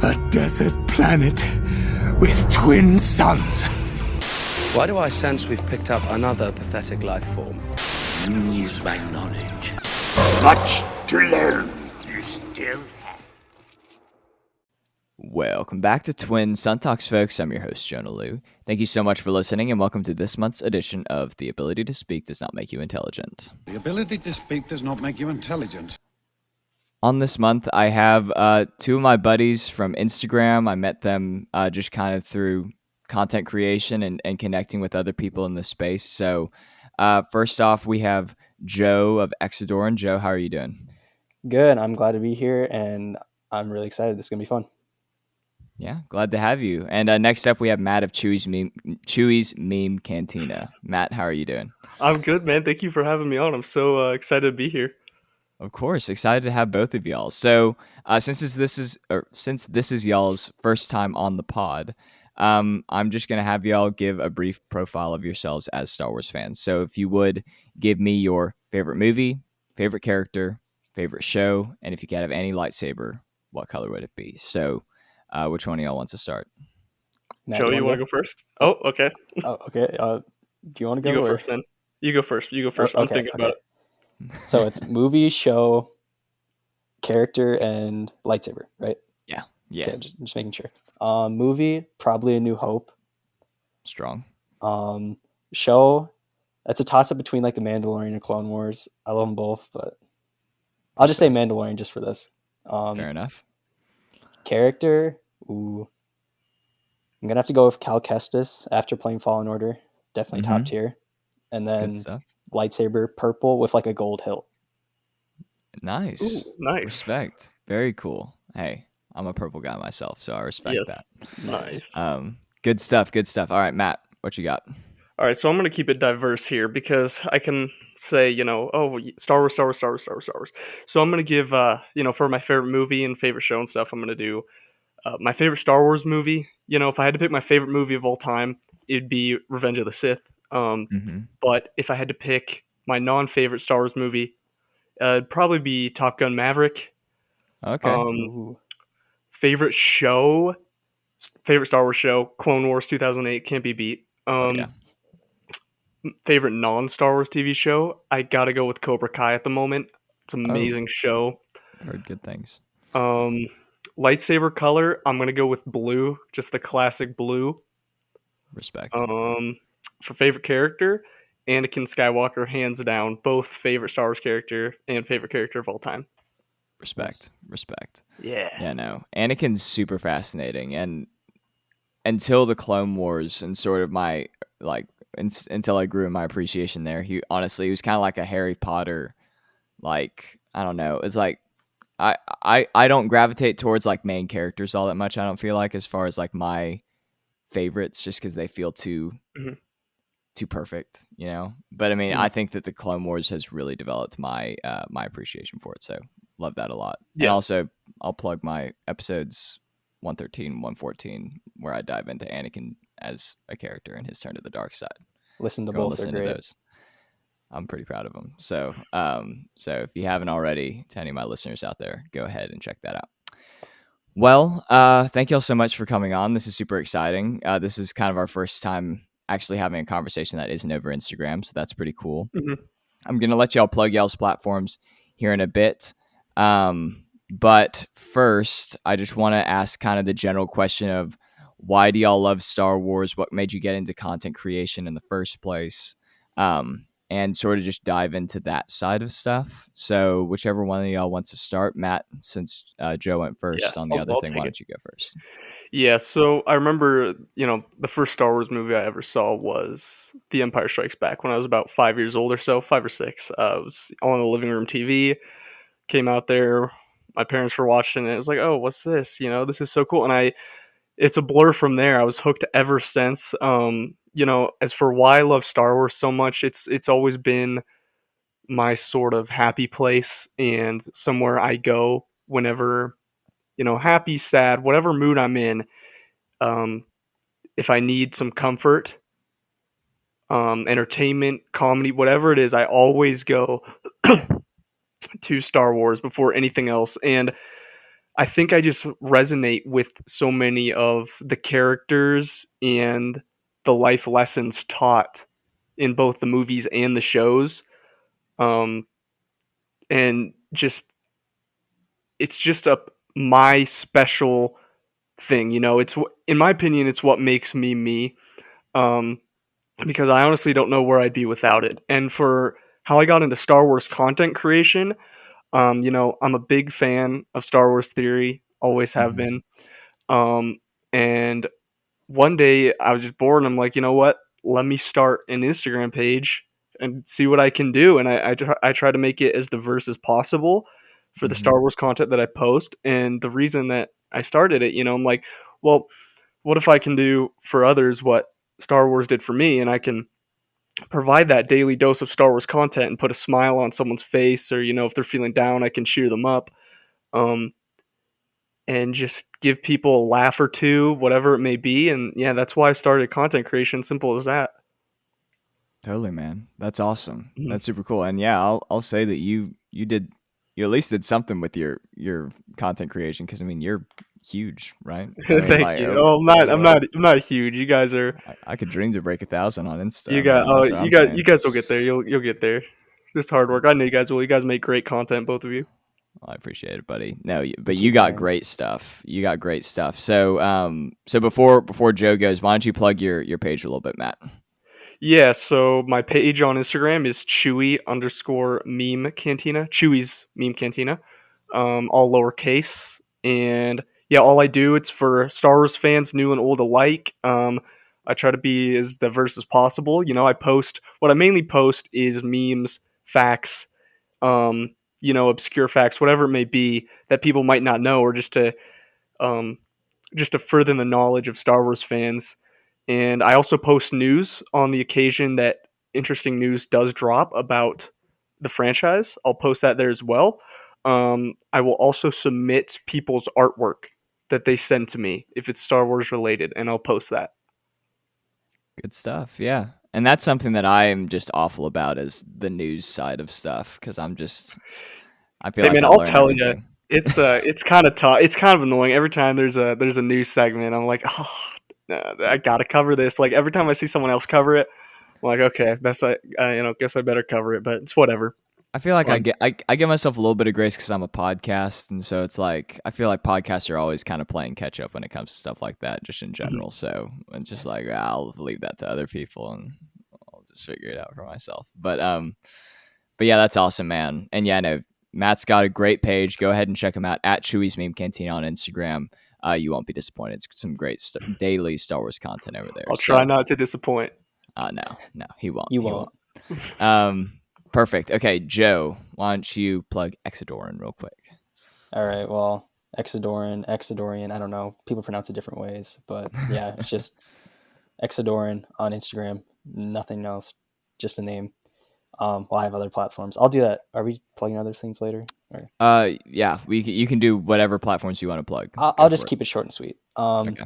A desert planet with twin suns. Why do I sense we've picked up another pathetic life form? Use my knowledge. Much to learn. You still have. Welcome back to Twin Sun Talks, folks. I'm your host, Jonah Liu. Thank you so much for listening, and welcome to this month's edition of The Ability to Speak Does Not Make You Intelligent. The ability to speak does not make you intelligent. On this month, I have two of my buddies from Instagram. I met them just kind of through content creation and connecting with other people in this space. So first off, we have Joe of Exodoren. Joe, how are you doing? Good. I'm glad to be here, and I'm really excited. This is going to be fun. Yeah, glad to have you. And next up, we have Matt of Chewie's Meme Cantina. Matt, how are you doing? I'm good, man. Thank you for having me on. I'm so excited to be here. Of course, excited to have both of y'all. So, since this is y'all's first time on the pod, I'm just gonna have y'all give a brief profile of yourselves as Star Wars fans. So, if you would give me your favorite movie, favorite character, favorite show, and if you could have any lightsaber, what color would it be? So, which one of y'all wants to start? Matt, Joe, you want to go first? Oh, okay. Oh, okay. Do you want to go? You go first, man. You go first. Oh, I'm thinking about it. So it's movie, show, character, and lightsaber, right? Yeah. Okay, just making sure. Movie, probably A New Hope. Strong. Show, that's a toss-up between like The Mandalorian and Clone Wars. I love them both, but I'll just say Mandalorian just for this. Fair enough. Character, I'm gonna have to go with Cal Kestis after playing Fallen Order. Definitely top tier. And then lightsaber, purple with like a gold hilt. Nice. Ooh, nice. Respect. Very cool. Hey, I'm a purple guy myself, so I respect that. Nice. Good stuff. All right, Matt, what you got? All right, so I'm going to keep it diverse here because I can say, Star Wars. So I'm going to give, for my favorite movie and favorite show and stuff, I'm going to do my favorite Star Wars movie. If I had to pick my favorite movie of all time, it'd be Revenge of the Sith. But if I had to pick my non-favorite Star Wars movie, it'd probably be Top Gun Maverick. Okay. Favorite Star Wars show, Clone Wars 2008, can't be beat. Favorite non-Star Wars TV show, I gotta go with Cobra Kai at the moment. It's an amazing show. Heard good things. Lightsaber color, I'm gonna go with blue, just the classic blue. Respect. For favorite character, Anakin Skywalker, hands down, both favorite Star Wars character and favorite character of all time. Respect. Yeah. Yeah, no. Anakin's super fascinating, and until the Clone Wars and sort of my until I grew in my appreciation there, he was kind of like a Harry Potter, like, I don't know. It's like I don't gravitate towards like main characters all that much. I don't feel like as far as like my favorites, just because they feel too perfect, But I mean, I think that the Clone Wars has really developed my my appreciation for it. So love that a lot. Yeah. And also, I'll plug my episodes 113, 114, where I dive into Anakin as a character and his turn to the dark side. Listen to Go both. Listen to those. I'm pretty proud of them. So, so if you haven't already, to any of my listeners out there, go ahead and check that out. Well, thank you all so much for coming on. This is super exciting. This is kind of our first time actually having a conversation that isn't over Instagram, so that's pretty cool. I'm going to let y'all plug y'all's platforms here in a bit. But first, I just want to ask kind of the general question of why do y'all love Star Wars? What made you get into content creation in the first place? And sort of just dive into that side of stuff. So whichever one of y'all wants to start. Matt, since Joe went first on the other thing, why don't you go first? Yeah, so I remember, the first Star Wars movie I ever saw was The Empire Strikes Back when I was about 5 years old or so, 5 or 6. I was on the living room TV, came out there, my parents were watching it. It was like, oh, what's this? This is so cool. And it's a blur from there. I was hooked ever since. As for why I love Star Wars so much, it's always been my sort of happy place and somewhere I go whenever, happy, sad, whatever mood I'm in. If I need some comfort, entertainment, comedy, whatever it is, I always go to Star Wars before anything else. And I think I just resonate with so many of the characters and the life lessons taught in both the movies and the shows. Um, and just it's just a my special thing, you know. It's in my opinion, it's what makes me me. Um, because I honestly don't know where I'd be without it. And for how I got into Star Wars content creation, you know, I'm a big fan of Star Wars theory, always have Mm-hmm. been. Um, and one day I was just bored and I'm like, you know what? Let me start an Instagram page and see what I can do. And I try to make it as diverse as possible for the Mm-hmm. Star Wars content that I post. And the reason that I started it, you know, I'm like, well, what if I can do for others what Star Wars did for me? And I can provide that daily dose of Star Wars content and put a smile on someone's face, or, you know, if they're feeling down, I can cheer them up. Um, and just give people a laugh or two, whatever it may be. And yeah, that's why I started content creation. Simple as that. Totally, man. That's awesome. Mhm. That's super cool. And yeah, I'll say that you at least did something with your content creation, because I mean you're huge, right? I mean, Thank like you. Oh, what I'm not huge. You guys are. I could dream to break 1,000 on Insta. You I got. mean, Oh, that's what I'm saying. you guys will get there. You'll get there. Just hard work. I know you guys will. You guys make great content, both of you. Well, I appreciate it, buddy. No, You're but too you got kind. great stuff. You got great stuff. So, so before Joe goes, why don't you plug your page a little bit, Matt? Yeah, so my page on Instagram is Chewie underscore meme cantina. Chewie's meme cantina. All lowercase. And yeah, all I do, it's for Star Wars fans, new and old alike. I try to be as diverse as possible. You know, what I mainly post is memes, facts, you know, obscure facts, whatever it may be that people might not know, or um, just to further the knowledge of Star Wars fans. And I also post news on the occasion that interesting news does drop about the franchise. I'll post that there as well. I will also submit people's artwork that they send to me if it's Star Wars related, and I'll post that. Good stuff. Yeah. And that's something that I am just awful about, is the news side of stuff, because I feel Hey like man, I I'll learn tell you, everything. it's kind of tough. It's kind of annoying every time there's a news segment. I'm like, oh, I gotta cover this. Like every time I see someone else cover it, I'm like, okay, best you know, guess I better cover it. But it's whatever. I feel It's like fun. I give myself a little bit of grace because I'm a podcast, and so it's like I feel like podcasts are always kind of playing catch up when it comes to stuff like that, just in Mhm. general. So it's just like I'll leave that to other people, and I'll just figure it out for myself. But yeah, that's awesome, man. And yeah, no, Matt's got a great page. Go ahead and check him out at Chewie's Meme Cantina on Instagram. You won't be disappointed. It's some great daily Star Wars content over there. I'll try So not to disappoint. no, he won't. You He won't. won't. Perfect. Okay, Joe, why don't you plug Exodoren real quick? All right. Well, Exodorian. I don't know. People pronounce it different ways, but yeah, it's just Exodoren on Instagram. Nothing else. Just a name. Well, I have other platforms. I'll do that. Are we plugging other things later? Or Yeah, you can do whatever platforms you want to plug. I'll just keep it short and sweet. Okay.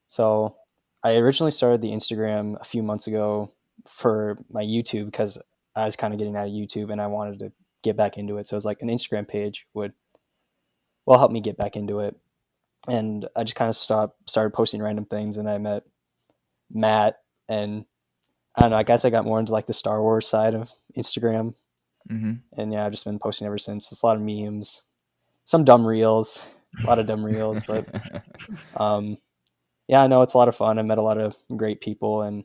So I originally started the Instagram a few months ago for my YouTube because I was kind of getting out of YouTube and I wanted to get back into it. So it was like an Instagram page would help me get back into it. And I just kind of started posting random things, and I met Matt, and I don't know, I guess I got more into like the Star Wars side of Instagram. Mm-hmm. And yeah, I've just been posting ever since. It's a lot of memes, some dumb reels, a lot of dumb reels, but yeah, I know it's a lot of fun. I met a lot of great people, and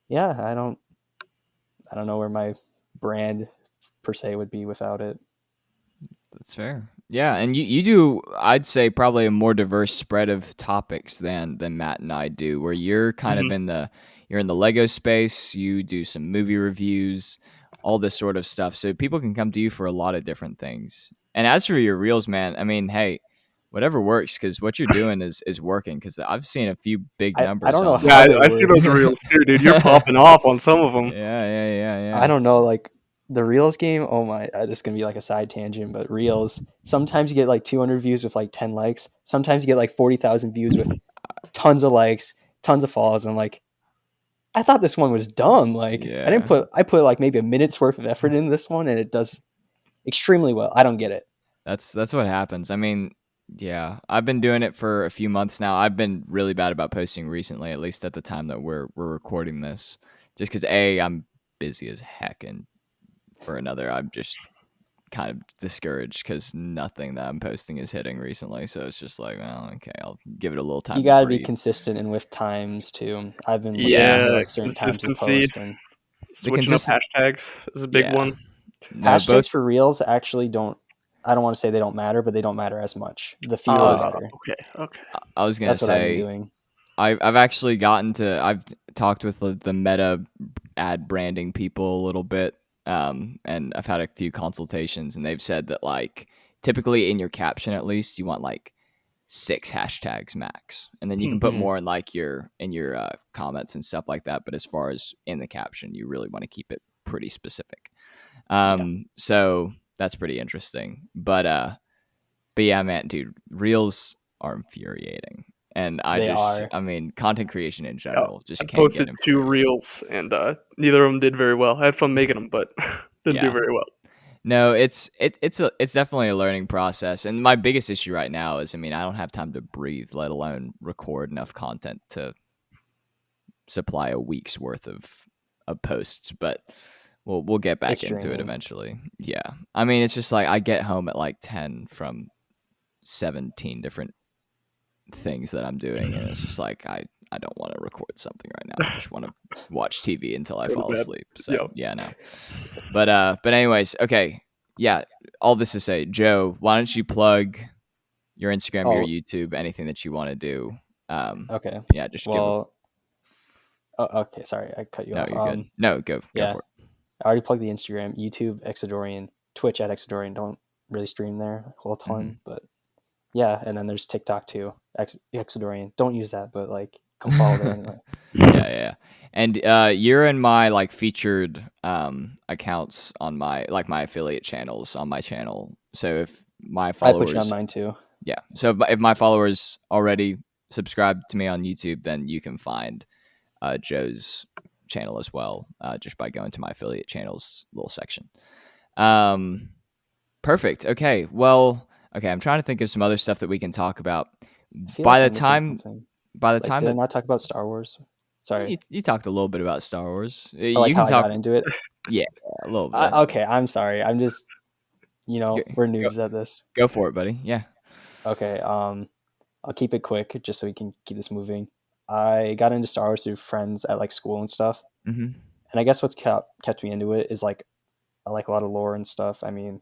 yeah, I don't know where my brand per se would be without it. That's fair. Yeah, and you do, I'd say, probably a more diverse spread of topics than Matt and I do, where you're kind of Mhm. you're in the Lego space, you do some movie reviews, all this sort of stuff. So people can come to you for a lot of different things. And as for your reels, man, I mean, hey, whatever works, because what you're doing is working, because I've seen a few big I numbers don't know on. Yeah, how they I see work. those reels too, dude. You're popping off on some of them. Yeah. I don't know, like the Reels game. Oh my, this is gonna be like a side tangent, but Reels. Sometimes you get like 200 views with like 10 likes. Sometimes you get like 40,000 views with tons of likes, tons of follows. And like, I thought this one was dumb. Like, I put like maybe a minute's worth of effort into this one, and it does extremely well. I don't get it. That's what happens. I mean, yeah, I've been doing it for a few months now. I've been really bad about posting recently, at least at the time that we're recording this, just because I'm busy as heck, and for another, I'm just kind of discouraged because nothing that I'm posting is hitting recently. So it's just like, well, okay, I'll give it a little time You to got to be breathe. consistent and with times too. I've been looking Yeah, for certain times to consistency. post, and The Switching up consistent, hashtags is a big yeah, one. no, both. hashtags for reels actually don't. I don't want to say they don't matter, but they don't matter as much. The fewer, the better. Okay. I was gonna That's what I've been say, doing. I've actually gotten to. I've talked with the meta ad branding people a little bit, and I've had a few consultations, and they've said that like typically in your caption at least you want like 6 hashtags max, and then you can put Mhm. more in like your comments and stuff like that. But as far as in the caption, you really want to keep it pretty specific. Yeah. So that's pretty interesting. But yeah, man, dude, reels are infuriating. And They are. I mean, content creation in Yeah, general I just can get posted 2 infuriating. reels, and neither of them did very well. I had fun making them, but didn't do Yeah. very well. No, it's definitely a learning process. And my biggest issue right now is, I mean, I don't have time to breathe, let alone record enough content to supply a week's worth of posts. But we'll get back It's into it draining. eventually. Yeah. I mean, it's just like I get home at like 10 from 17 different things that I'm doing, and it's just like I don't want to record something right now. I just want to watch TV until I Go to fall bed. asleep. So Yeah. yeah, no. But anyways, okay. Yeah, all this to say, Joe, why don't you plug your Instagram, your Oh, YouTube, anything that you want to do? okay. Yeah, just give a Well, okay. Sorry, I cut you no, off. you're good. No, go Yeah, for it. I already plugged the Instagram, YouTube, Exodoren, Twitch at Exodoren. Don't really stream there all the Hmm. time, but yeah. And then there's TikTok too, Exodoren. Don't use that, but like, come follow there anyway. Yeah. And you're in my like featured accounts on my my affiliate channels on my channel. So if my I put you on followers mine too. yeah. So if my followers already subscribe to me on YouTube, then you can find Joe's channel as well, just by going to my affiliate channels little section. Um, Perfect. Okay. Well, okay. I'm trying to think of some other stuff that we can talk about. I feel By like the I'm missing time, something. by the Like, time did I that not talk about Star Wars? Sorry. you talked a little bit about Star Wars, Or like you how can I talk. got into it. Yeah, a little bit. Okay, I'm sorry. I'm just, Go, we're go, noobs at this. go for it, buddy. Yeah. Okay, I'll keep it quick just so we can keep this moving. I got into Star Wars through friends at like school and stuff. Mm-hmm. And I guess what's kept me into it is like I like a lot of lore and stuff. I mean,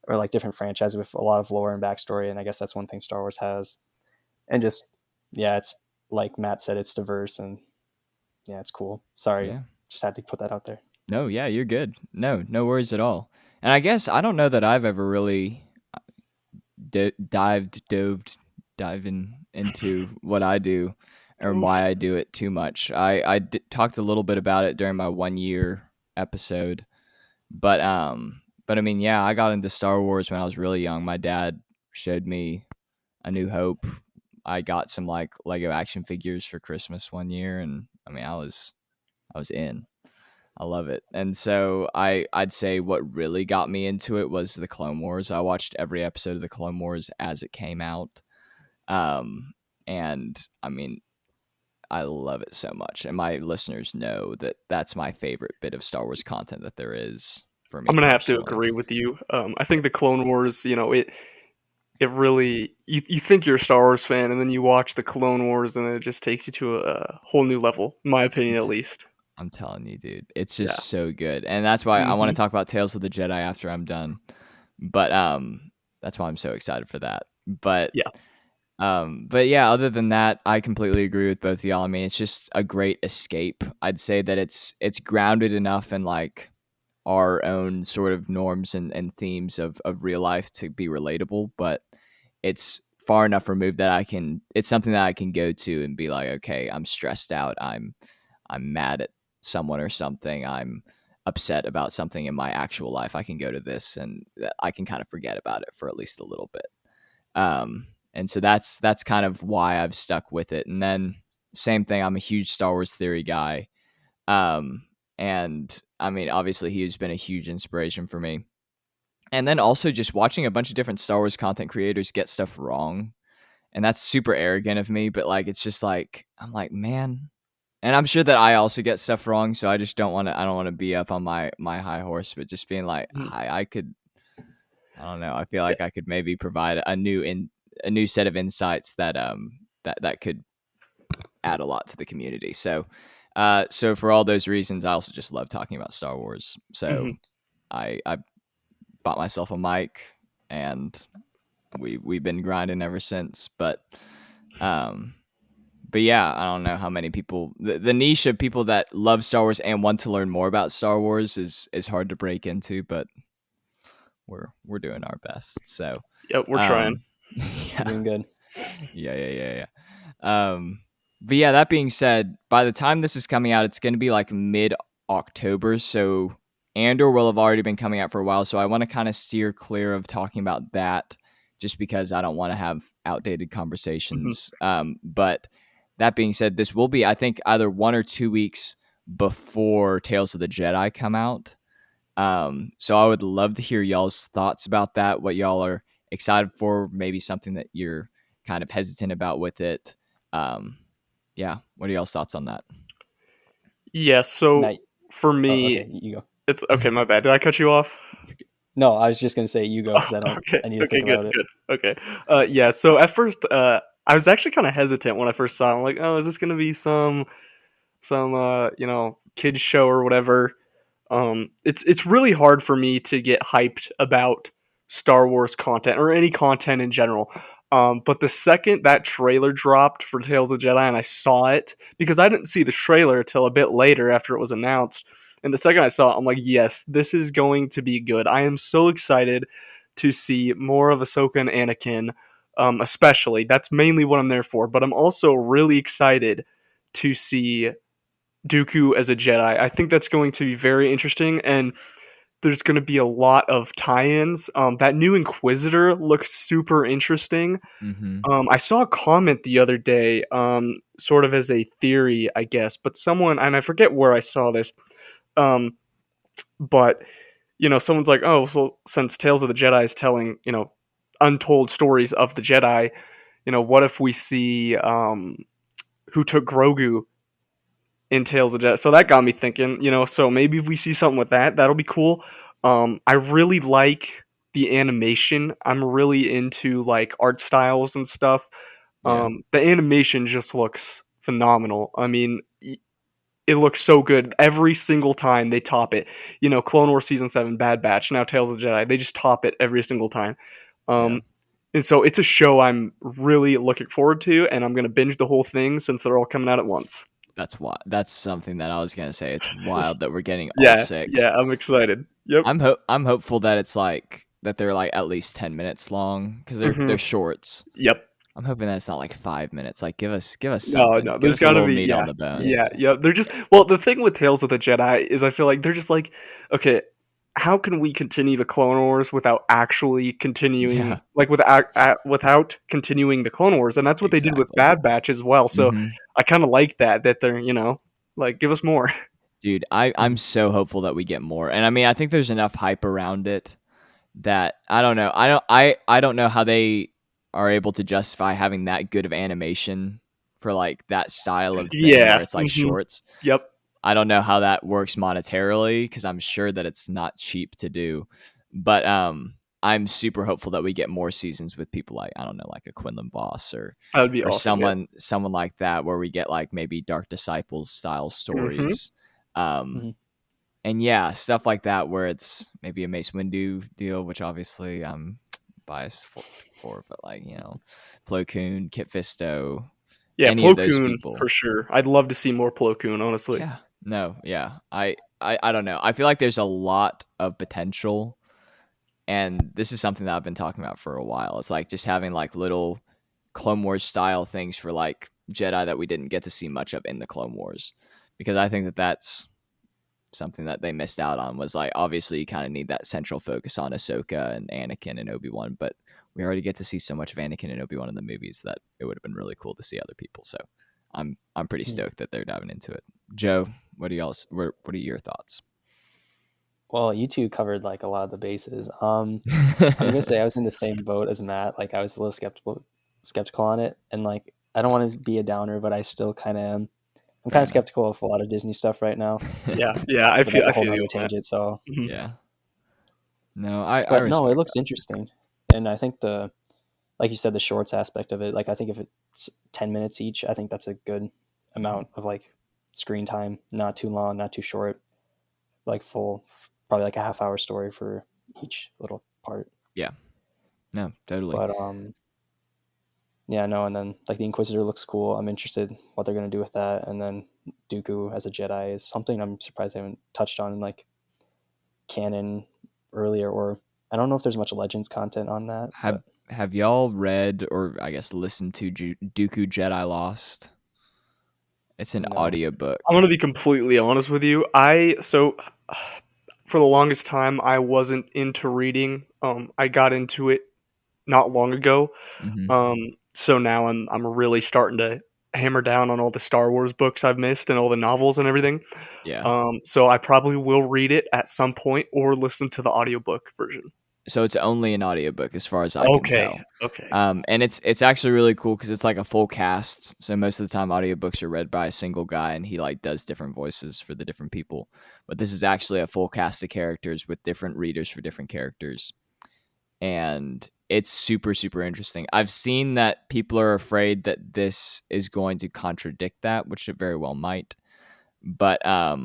or like different franchises with a lot of lore and backstory, and I guess that's one thing Star Wars has. And just yeah, it's like Matt said, it's diverse and yeah, it's cool. Sorry, Yeah. just had to put that out there. No, yeah, you're good. No worries at all. And I guess I don't know that I've ever really diving into what I do or why I do it too much. I talked a little bit about it during my 1 year episode, but I mean, yeah, I got into Star Wars when I was really young. My dad showed me A New Hope. I got some like Lego action figures for Christmas 1 year, and I mean, I was in. I love it. And so I'd say what really got me into it was the Clone Wars. I watched every episode of the Clone Wars as it came out. And I mean, I love it so much. And my listeners know that that's my favorite bit of Star Wars content that there is for me I'm gonna have to personally. agree with you. I think the Clone Wars, it really you think you're a Star Wars fan, and then you watch the Clone Wars, and it just takes you to a whole new level, in my opinion, at least. I'm telling you, dude, it's Yeah. just so good. And that's why I want to Mhm. talk about Tales of the Jedi after I'm done. But that's why I'm so excited for that. Yeah. But yeah, other than that, I completely agree with both of y'all. I mean, it's just a great escape. I'd say that it's grounded enough in like our own sort of norms and themes of real life to be relatable, but it's far enough removed that it's something that I can go to and be like, okay, I'm stressed out, I'm mad at someone or something, I'm upset about something in my actual life. I can go to this and I can kind of forget about it for at least a little bit. And so that's kind of why I've stuck with it. And then same thing, I'm a huge Star Wars theory guy. And I mean, obviously he's been a huge inspiration for me. And then also just watching a bunch of different Star Wars content creators get stuff wrong. And that's super arrogant of me, but like it's just like I'm like, man. And I'm sure that I also get stuff wrong, so I just don't want to I don't want to be up on my high horse, but just being like, Mhm. I could I don't know. I feel like I could maybe provide a new set of insights that that could add a lot to the community. So so for all those reasons, I also just love talking about Star Wars. So Mhm. I bought myself a mic and we've been grinding ever since. Um but yeah, I don't know how many people the niche of people that love Star Wars and want to learn more about Star Wars is hard to break into, but we're doing our best. So Yep, we're trying. um You're yeah. doing good. Yeah. But yeah, that being said, by the time this is coming out, it's going to be like mid October. So Andor will have already been coming out for a while. So I want to kind of steer clear of talking about that just because I don't want to have outdated Mhm. conversations. But that being said, this will be, I think, either 1 or 2 weeks before Tales of the Jedi come out. So I would love to hear y'all's thoughts about that, what y'all are excited for, maybe something that you're kind of hesitant about with it. Um, yeah, what are y'all's thoughts on that? Yeah, so Night. for Oh, me, okay. You go. it's okay. My bad. Did I cut you off? No, I was just gonna say you go Oh, because I don't. okay. I need to Okay. think Good. about it. Good. Okay. Yeah. So at first, I was actually kind of hesitant when I first saw it. I'm like, oh, is this gonna be some kids show or whatever? It's really hard for me to get hyped about Star Wars content or any content in general. But the second that trailer dropped for Tales of Jedi and I saw it, because I didn't see the trailer until a bit later after it was announced, and the second I saw it, I'm like, yes, this is going to be good. I am so excited to see more of Ahsoka and Anakin, especially. That's mainly what I'm there for. But I'm also really excited to see Dooku as a Jedi. I think that's going to be very interesting, and there's going to be a lot of tie-ins. That new Inquisitor looks super interesting. Mm-hmm. I saw a comment the other day, sort of as a theory, I guess, but someone, and I forget where I saw this, um, but someone's like, oh, so since Tales of the Jedi is telling, untold stories of the Jedi, what if we see who took Grogu in Tales of Jedi. So that got me thinking, so maybe if we see something with that, that'll be cool. I really like the animation. I'm really into like art styles and stuff. Yeah. The animation just looks phenomenal. I mean, it looks so good every single time they top it. Clone Wars season 7, Bad Batch, now Tales of the Jedi. They just top it every single time. Yeah. Um, and so it's a show I'm really looking forward to, and I'm gonna binge the whole thing since they're all coming out at once. That's why that's something that I was gonna say. It's wild that we're getting all Yeah, six. yeah, I'm excited. Yep. I'm hopeful that it's like that they're like at least 10 minutes long because they're Mhm. shorts. Yep. I'm hoping that it's not like 5 minutes. Like give us No, something. no, Give there's us a gotta little be, meat on yeah. the bone. Yeah, yeah, they're just well, the thing with Tales of the Jedi is I feel like they're just like, "Okay, how can we continue the Clone Wars without actually continuing Yeah, like, without continuing the Clone Wars?" And that's what they did with exactly. Bad Batch as well, so Hmm. I kinda like that they're, like, "Give us more." Dude, I'm so hopeful that we get more. And I mean, I think there's enough hype around it that I don't know. I don't know how they are able to justify having that good of animation for like that style of thing Yeah, where it's like mhm. shorts. Yep. I don't know how that works monetarily because I'm sure that it's not cheap to do. But I'm super hopeful that we get more seasons with people like I don't know, like a Quinlan Voss That would be or awesome, yeah. someone like that where we get like maybe Dark Disciples style Mhm. stories. Um Mhm. and yeah, stuff like that where it's maybe a Mace Windu deal, which obviously I'm biased for but like, Plo Koon, Kit Fisto, Yeah, any of Plo those Koon, people. for sure. I'd love to see more Plo Koon, honestly. Yeah. No, yeah. I don't know. I feel like there's a lot of potential and this is something that I've been talking about for a while. It's like just having like little Clone Wars style things for like Jedi that we didn't get to see much of in the Clone Wars. Because I think that that's something that they missed out on was like obviously you kind of need that central focus on Ahsoka and Anakin and Obi-Wan, but we already get to see so much of Anakin and Obi-Wan in the movies that it would have been really cool to see other people. So I'm pretty Mhm. stoked that they're diving into it. Joe, what are your thoughts? Well, you two covered like a lot of the bases. I'm gonna say I was in the same boat as Matt. Like I was a little skeptical on it, and like I don't want to be a downer, but I still kind of am. I'm Fair kind of enough. skeptical of a lot of Disney stuff right now, Yeah, but that's a I whole feel you nother on that. tangent. So, Mhm. Yeah. No, I but no, it respect looks that. interesting, and I think like you said, the shorts aspect of it. Like I think if it's 10 minutes each, I think that's a good amount of like screen time. Not too long, not too short. Like full, probably like a half-hour story for each little part. Yeah. No, totally. But yeah, no, and then like the Inquisitor looks cool. I'm interested what they're gonna do with that, and then Dooku as a Jedi is something I'm surprised they haven't touched on in like canon earlier, or I don't know if there's much Legends content on that, Have but have y'all read or I guess listened to Dooku Jedi Lost? It's an no. audiobook. I'm gonna be completely honest with you. For the longest time I wasn't into reading. I got into it not long ago. Hmm. So now I'm really starting to hammer down on all the Star Wars books I've missed and all the novels and everything. Yeah. So I probably will read it at some point or listen to the audiobook version. So it's only an audiobook as far as I can Okay. tell. Okay. And it's actually really cool because it's like a full cast. So most of the time audiobooks are read by a single guy and he like does different voices for the different people. But this is actually a full cast of characters with different readers for different characters. And it's super, super interesting. I've seen that people are afraid that this is going to contradict that, which it very well might. But I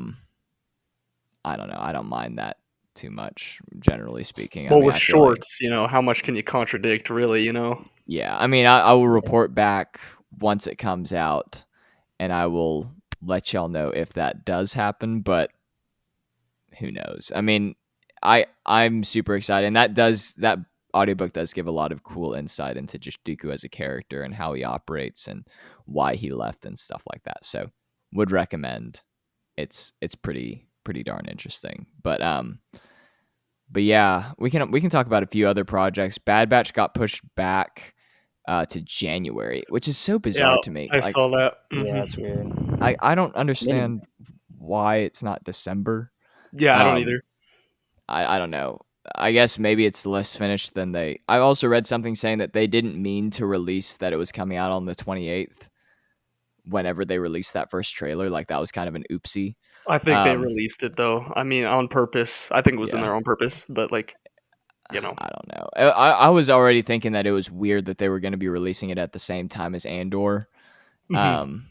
don't know. I don't mind that too much, generally speaking. I Well, mean, with I feel like shorts, how much can you contradict, really? yeah, I mean, I will report back once it comes out, and I will let y'all know if that does happen. But who knows? I mean, I'm super excited, and that audiobook does give a lot of cool insight into just Dooku as a character and how he operates and why he left and stuff like that. So, would recommend. It's pretty darn interesting. But yeah, we can talk about a few other projects. Bad Batch got pushed back to January, which is so Yeah, bizarre to me. I Like saw that. Yeah, that's weird. I don't Maybe understand why it's not December. Yeah, I don't Um, either. I don't know. I guess maybe it's less finished than they. I also read something saying that they didn't mean to release that it was coming out on the 28th. Whenever they released that first trailer, like that was kind of an oopsie. I think they Um, released it though. I mean, on purpose. I think it was in yeah. there on purpose, but you know. I don't know. I was already thinking that it was weird that they were going to be releasing it at the same time as Andor. Mhm. Um,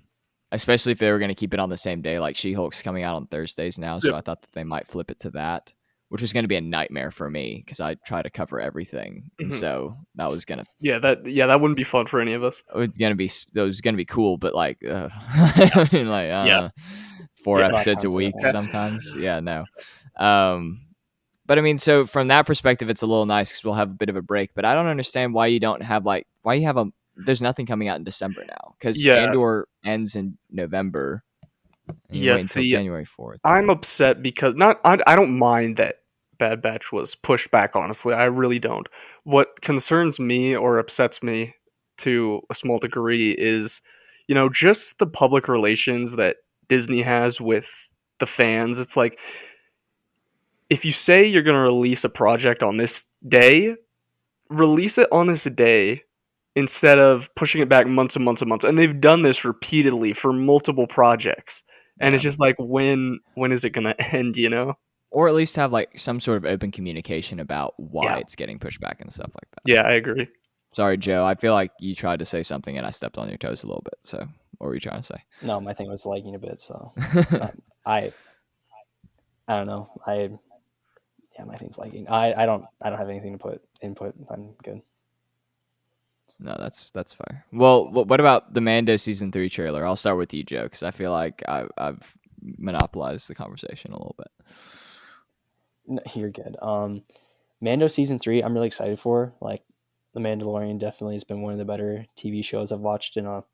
especially if they were going to keep it on the same day. Like She-Hulk's coming out on Thursdays now, so Yep. I thought that they might flip it to that, which was going to be a nightmare for me because I try to cover everything, and Mhm. so that was gonna That wouldn't be fun for any of us. it was gonna be cool, but like, I mean, like, Yeah. four Yeah. a lot of episodes a content at week once. sometimes. Yeah, no. Um, but I mean, so from that perspective, it's a little nice because we'll have a bit of a break. But I don't understand why you don't have why you have a. There's nothing coming out in December now because Yeah. Andor ends in November, and you Yeah, wait until see, January 4th. I'm upset because not I don't mind that Bad Batch was pushed back, honestly. I really don't. What concerns me or upsets me to a small degree is, just the public relations that Disney has with the fans. It's like if you say you're going to release a project on this day, release it on this day instead of pushing it back months and months and months. And they've done this repeatedly for multiple projects. And it's Yeah, just like when is it gonna end? or at least have like some sort of open communication about why Yeah. it's getting pushed back and stuff like that. Yeah, I agree. Sorry, Joe. I feel like you tried to say something and I stepped on your toes a little bit. So, what were you trying to say? No, my thing was lagging a bit, so I I don't know. Yeah, my thing's lagging. I don't have anything to put input. I'm good. No, that's fair. Well, what about the Mando season 3 trailer? I'll start with you, Joe, because I feel like I've monopolized the conversation a little bit. No, you're good. Mando season 3, I'm really excited for. Like, The Mandalorian definitely has been one of the better TV shows I've watched in a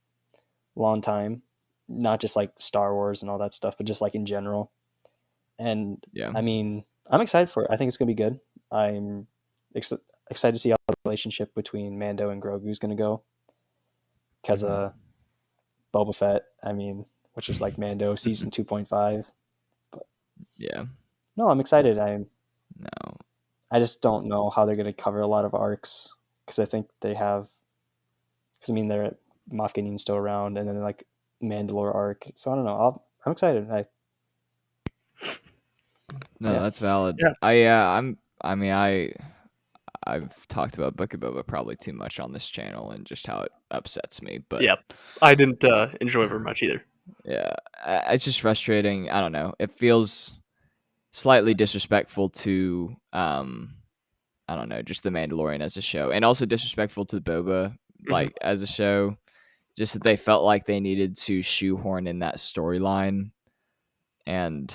long time. Not just like Star Wars and all that stuff, but just like in general. And Yeah. I mean, I'm excited for it. I think it's gonna be good. I'm ex- excited to see how the relationship between Mando and Grogu is gonna go. Because Boba Fett, I mean, which is like Mando season 2.5. Yeah. No, I'm excited. No. I just don't know how they're going to cover a lot of arcs because I think they have. Because I mean, they're Moff Gideon's still around, and then like Mandalore arc. So I don't know. I'm excited. No, Yeah. that's valid. Yeah. I've talked about Book of Boba probably too much on this channel and just how it upsets me, but Yeah. I didn't enjoy it very much either. yeah, it's just frustrating. I don't know. It feels slightly disrespectful to I don't know, just the Mandalorian as a show, and also disrespectful to Boba Mhm. like as a show. Just that they felt like they needed to shoehorn in that storyline, and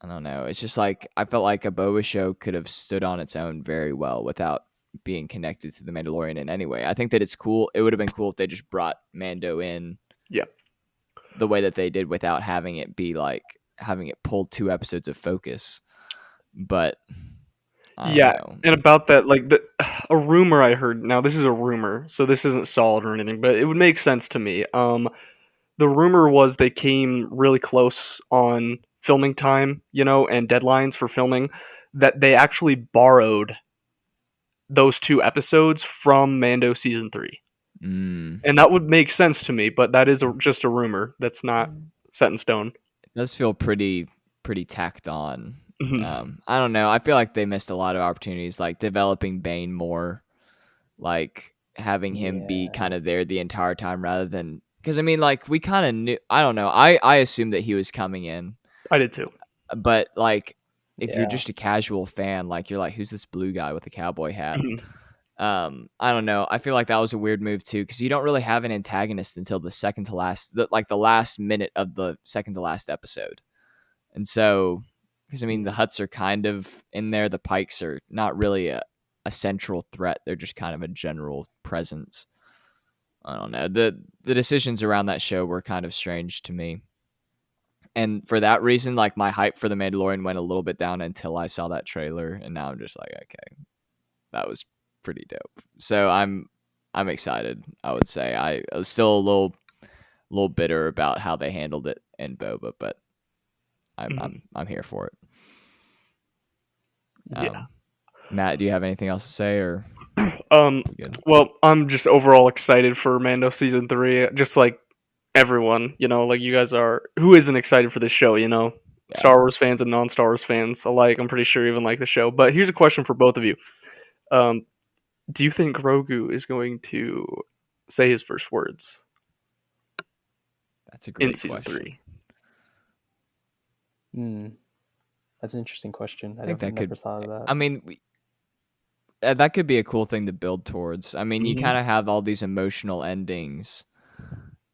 I don't know. It's just like I felt like a Boba show could have stood on its own very well without being connected to the Mandalorian in any way. I think that it's cool. It would have been cool if they just brought Mando in Yeah. the way that they did without having it be like having it pull 2 episodes of focus. But I don't Yeah, know. and about that, like a rumor I heard. Now this is a rumor, so this isn't solid or anything, but it would make sense to me. The rumor was they came really close on filming time, and deadlines for filming, that they actually borrowed those 2 episodes from Mando season 3, Mm. and that would make sense to me. But that is just a rumor. That's not set in stone. It does feel pretty tacked on. Mhm. I don't know. I feel like they missed a lot of opportunities, like developing Bane more, like having him be Yeah. kind of there the entire time rather than because I mean, like we kind of knew. I don't know. I assumed that he was coming in, I did too. but like if you're Yeah. just a casual fan, like you're like, who's this blue guy with a cowboy hat? Mhm. I don't know. I feel like that was a weird move too because you don't really have an antagonist until the second to last, the last minute of the second to last episode. And so, because I mean, the Huts are kind of in there. The Pikes are not really a central threat. They're just kind of a general presence. I don't know. The decisions around that show were kind of strange to me. And for that reason, like my hype for the Mandalorian went a little bit down until I saw that trailer, and now I'm just like, okay, that was pretty dope. So I'm excited. I would say I was still a little bitter about how they handled it in Boba, but Mhm. I'm here for it. Yeah. Matt, do you have anything else to say, or Um, we good? well, I'm just overall excited for Mando season 3, just like everyone, like you guys are. Who isn't excited for this show? Yeah. Star Wars fans and non-Star Wars fans alike. I'm pretty sure even like the show. But here's a question for both of you. Um, do you think Grogu is going to say his first words That's a in great season question. 3? That's an interesting question. I think that never could. thought of that. I mean, that could be a cool thing to build towards. I mean, you Mhm. kind of have all these emotional endings,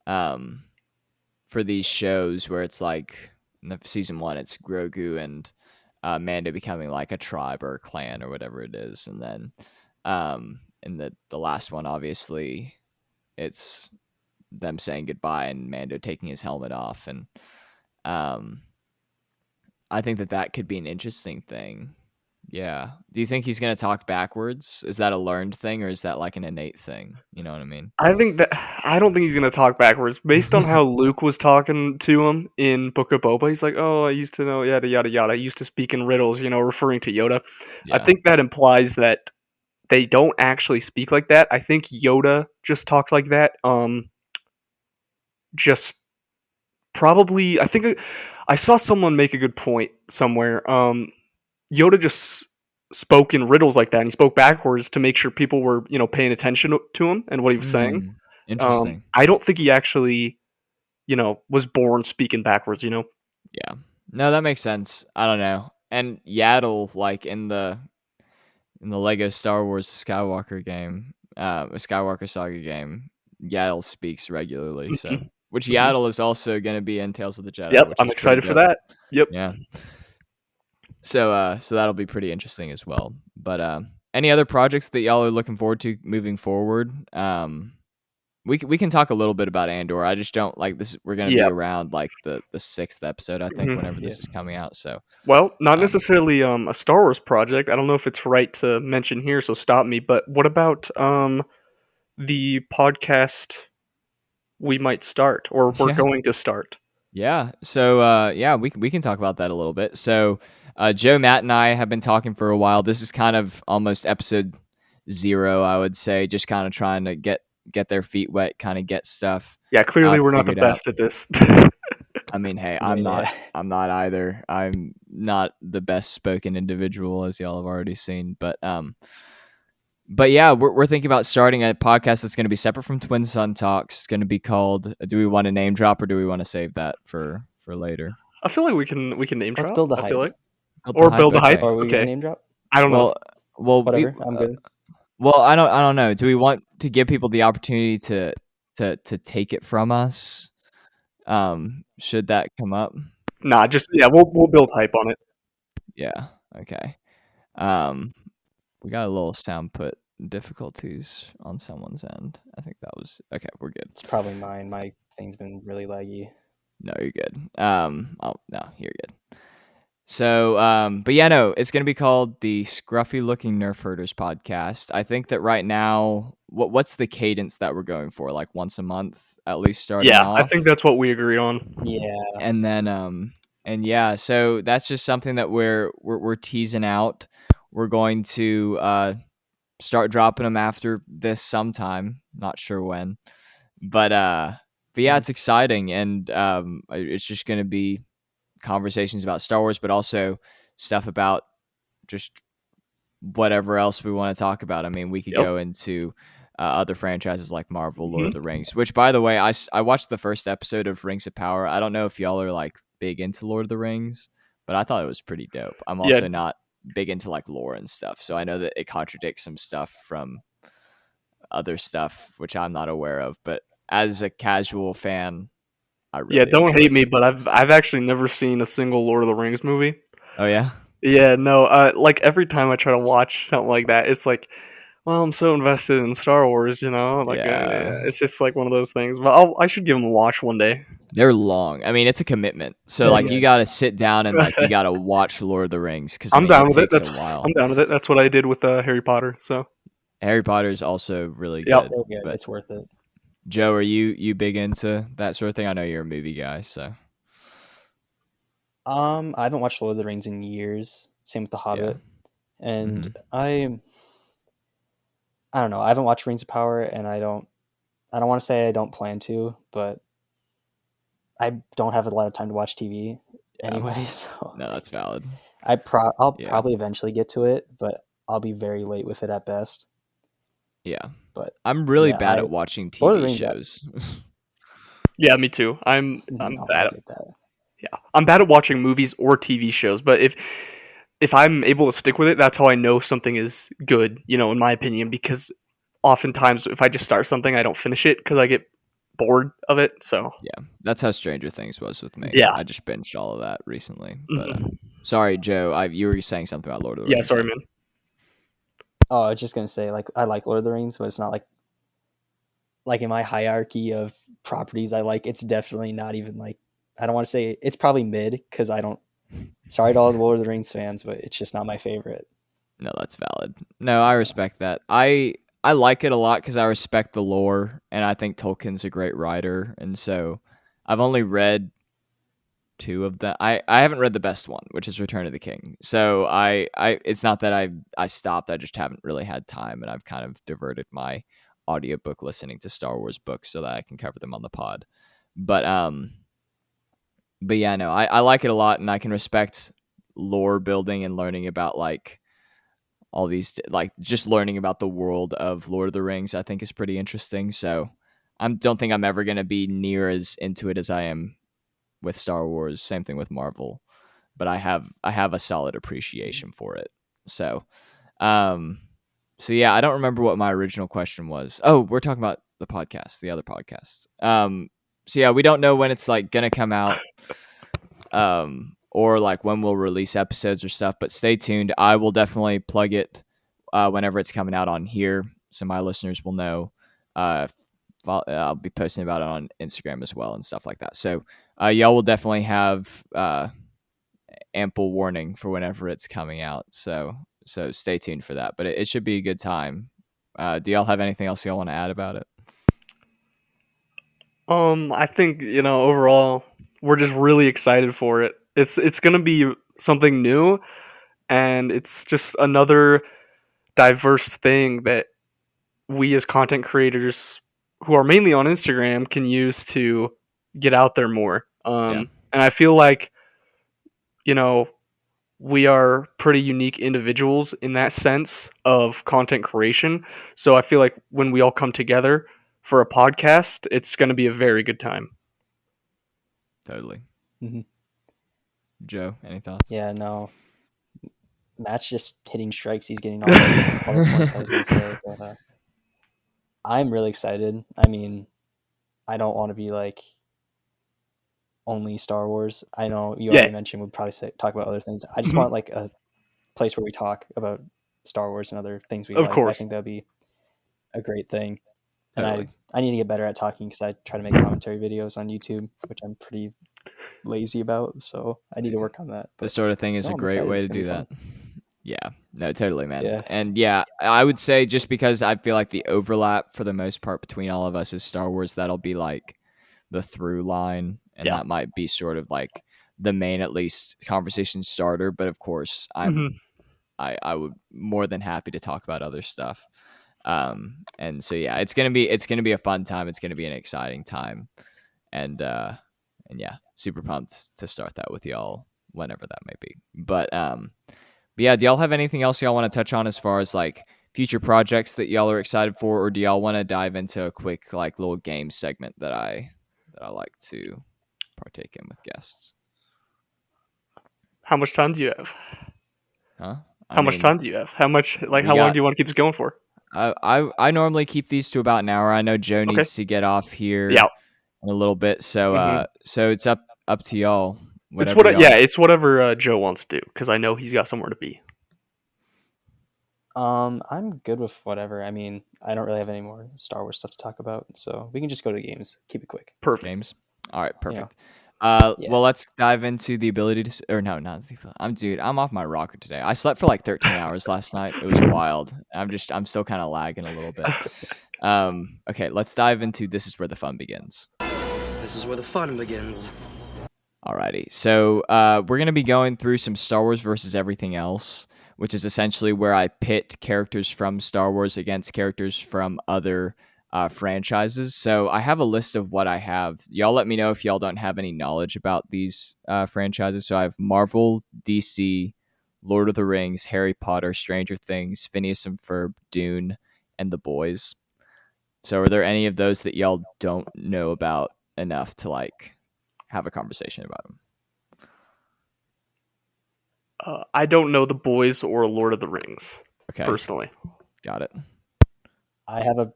for these shows where it's like in the season 1, it's Grogu and Mando becoming like a tribe or a clan or whatever it is, and then in the last one, obviously, it's them saying goodbye and Mando taking his helmet off, and um, I think that could be an interesting thing. Yeah. Do you think he's gonna talk backwards? Is that a learned thing or is that like an innate thing? You know what I mean? I don't think he's gonna talk backwards. Based on how Luke was talking to him in Book of Boba, he's like, "Oh, I used to know yada yada yada. I used to speak in riddles," referring to Yoda. I Yeah. think that implies that they don't actually speak like that. I think Yoda just talked like that. Just probably. I think I saw someone make a good point somewhere. Yoda just spoke in riddles like that, and he spoke backwards to make sure people were, paying attention to him and what he was saying. Interesting. I don't think he actually, was born speaking backwards. Yeah. No, that makes sense. I don't know. And Yaddle, like in the Lego Star Wars Skywalker game, a Skywalker Saga game, Yaddle speaks regularly. So, which Mhm. Yaddle is also going to be in Tales of the Jedi, Yep, which I'm is pretty excited for dope. that. Yep. Yeah. So that'll be pretty interesting as well. But any other projects that y'all are looking forward to moving forward? We can talk a little bit about Andor. I just don't like this. We're gonna be Yep. around like the 6th episode, I think, Mhm. whenever Yeah. this is coming out. So Well, not um, necessarily a Star Wars project. I don't know if it's right to mention here, so stop me. But what about the podcast we might start or we're yeah, going to start? yeah. So yeah, we can talk about that a little bit. So Joe, Matt, and I have been talking for a while. This is kind of almost episode 0, I would say, just kind of trying to get their feet wet, kind of get stuff Yeah, clearly we're not the figured out. best at this. I mean, hey, Yeah. I'm not either. I'm not the best spoken individual, as y'all have already seen. But yeah, we're thinking about starting a podcast that's going to be separate from Twin Sun Talks. It's going to be called. Do we want to name drop or do we want to save that for later? I feel like we can name drop. Let's build the I hype. feel like, build the hype. Or are we Okay, gonna name drop? I don't know. Well, Whatever. I'm good. Well, I don't know. Do we want to give people the opportunity to take it from us? Should that come up? Nah, just we'll build hype on it. Yeah. Okay. We got a little sound put difficulties on someone's end. I think that was okay. We're good. It's probably mine. My thing's been really laggy. No, you're good. Oh no, you're good. So, but yeah, no, it's gonna be called the Scruffy Looking Nerf Herders podcast. I think that right now, what's the cadence that we're going for? Like once a month, at least starting off. I think that's what we agreed on. Yeah. And then, and yeah, so that's just something that we're teasing out. We're going to start dropping them after this sometime. Not sure when, but yeah, it's exciting, and it's just gonna be conversations about Star Wars, but also stuff about just whatever else we want to talk about. I mean, we could go into other franchises like Marvel, Lord of the Rings, which, by the way, I watched the first episode of Rings of Power. I don't know if y'all are like big into Lord of the Rings, but I thought it was pretty dope. I'm also not big into like lore and stuff, so I know that it contradicts some stuff from other stuff, which I'm not aware of, but as a casual fan, I really don't hate me, but I've actually never seen a single Lord of the Rings movie. Oh yeah? Yeah, no. Like every time I try to watch something like that, it's like, well, I'm so invested in Star Wars, Like it's just like one of those things. But I should give them a watch one day. They're long. I mean, it's a commitment. So like, you got to sit down and like you got to watch Lord of the Rings because I'm down with it. Takes a while. I'm down with it. That's what I did with Harry Potter. So Harry Potter is also really Yep. good. But It's worth it. Joe, are you big into that sort of thing? I know you're a movie guy, so. I haven't watched Lord of the Rings in years. Same with The Hobbit, and I don't know. I haven't watched Rings of Power, and I don't want to say I don't plan to, but I don't have a lot of time to watch TV anyway. So no, that's valid. I'll probably eventually get to it, but I'll be very late with it at best. Yeah, but I'm really bad at watching TV shows. Yeah, me too. I'm bad at that. Yeah, I'm bad at watching movies or TV shows, but if I'm able to stick with it, that's how I know something is good, in my opinion, because oftentimes if I just start something, I don't finish it because I get bored of it. So yeah, that's how Stranger Things was with me. Yeah, I just binged all of that recently. But sorry, Joe, you were saying something about Lord of the Rings. Yeah, sorry, man. Oh, I was just gonna say, like, I like Lord of the Rings, but it's not like in my hierarchy of properties I like. It's definitely not even like, I don't want to say it's probably mid because I don't. Sorry to all the Lord of the Rings fans, but it's just not my favorite. No, that's valid. No, I respect that. I like it a lot because I respect the lore, and I think Tolkien's a great writer, and so I've only read 2 of them. I haven't read the best one, which is Return of the King. So I it's not that I stopped. I just haven't really had time, and I've kind of diverted my audiobook listening to Star Wars books so that I can cover them on the pod. But yeah, no, I like it a lot, and I can respect lore building and learning about like all these, like just learning about the world of Lord of the Rings. I think is pretty interesting. So I don't think I'm ever going to be near as into it as I am with Star Wars. Same thing with Marvel, but I have a solid appreciation for it. So yeah, I don't remember what my original question was. Oh, we're talking about the podcast, the other podcast. So yeah, we don't know when it's like gonna come out, or like when we'll release episodes or stuff. But stay tuned. I will definitely plug it whenever it's coming out on here, so my listeners will know. I'll be posting about it on Instagram as well and stuff like that. So y'all will definitely have ample warning for whenever it's coming out. So stay tuned for that. But it should be a good time. Do y'all have anything else y'all want to add about it? I think overall we're just really excited for it. It's gonna be something new, and it's just another diverse thing that we as content creators who are mainly on Instagram can use to get out there more. And I feel like, you know, we are pretty unique individuals in that sense of content creation. So I feel like when we all come together for a podcast, it's going to be a very good time. Totally. Mm-hmm. Joe, any thoughts? Yeah, no. Matt's just hitting strikes. He's getting all the points I was going to say. But I'm really excited. I mean, I don't want to be like only Star Wars. I know you already mentioned we'd probably talk about other things. I just want like a place where we talk about Star Wars and other things we Of like. course. I think that'd be a great thing. Totally. And I need to get better at talking because I try to make commentary videos on YouTube, which I'm pretty lazy about. So I need to work on that. But this sort of thing is a great way to do that. Yeah, no, totally, man. Yeah. And yeah, I would say just because I feel like the overlap for the most part between all of us is Star Wars, that'll be like the through line, and that might be sort of like the main, at least, conversation starter. But of course, I would more than happy to talk about other stuff. And so yeah, it's gonna be a fun time. It's gonna be an exciting time, and yeah, super pumped to start that with y'all whenever that may be. But yeah, do y'all have anything else y'all want to touch on as far as like future projects that y'all are excited for, or do y'all want to dive into a quick like little game segment that I like to partake in with guests? How much time do you have? Huh? How much time do you have? How much like how long do you want to keep this going for? I normally keep these to about an hour. I know Joe needs to get off here in a little bit, so so it's up to y'all. It's whatever Joe wants to do, because I know he's got somewhere to be. I'm good with whatever. I mean, I don't really have any more Star Wars stuff to talk about, so we can just go to games. Keep it quick. Perfect. Games. All right, perfect. Yeah. Well, let's dive into the ability to, or no, not I'm off my rocker today. I slept for like 13 hours last night. It was wild. I'm still kind of lagging a little bit. Okay, let's dive into this is where the fun begins. This is where the fun begins. Alrighty, so we're gonna be going through some Star Wars versus everything else, which is essentially where I pit characters from Star Wars against characters from other franchises. So I have a list of what I have. Y'all let me know if y'all don't have any knowledge about these franchises. So I have Marvel, DC, Lord of the Rings, Harry Potter, Stranger Things, Phineas and Ferb, Dune, and The Boys. So are there any of those that y'all don't know about enough to like have a conversation about them? I don't know The Boys or Lord of the Rings. Okay. Personally. Got it. I have a